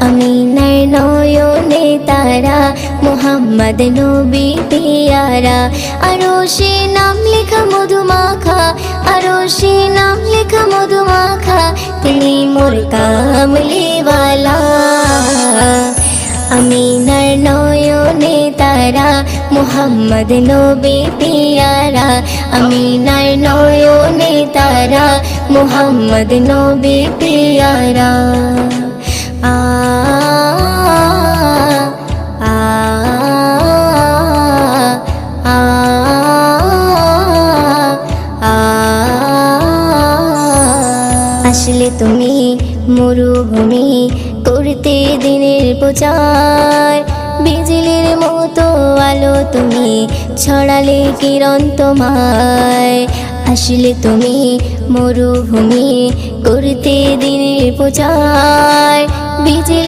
আমিনার নয়নে তারা, মুহাম্মদ নবী পিয়ারা। আরশে নাম লেখা মধুমাখা, আরশে নাম লেখা মধুমাখা, তিনি মোর কামলিওয়ালা। আমিনার নয়নে তারা, মুহাম্মদ নবী পিয়ারা। আমিনার নয়নে তারা, মুহাম্মদ নবী পিয়ারা। আ আ আ আসলে তুমি মরুভূমি করতে দিনের প্রচার, বিজলির মতো আলো তুমি ছড়ালে কিরণ তোমায়। আসলে তুমি মরুভূমি করতে দিনের প্রচার, বিজলি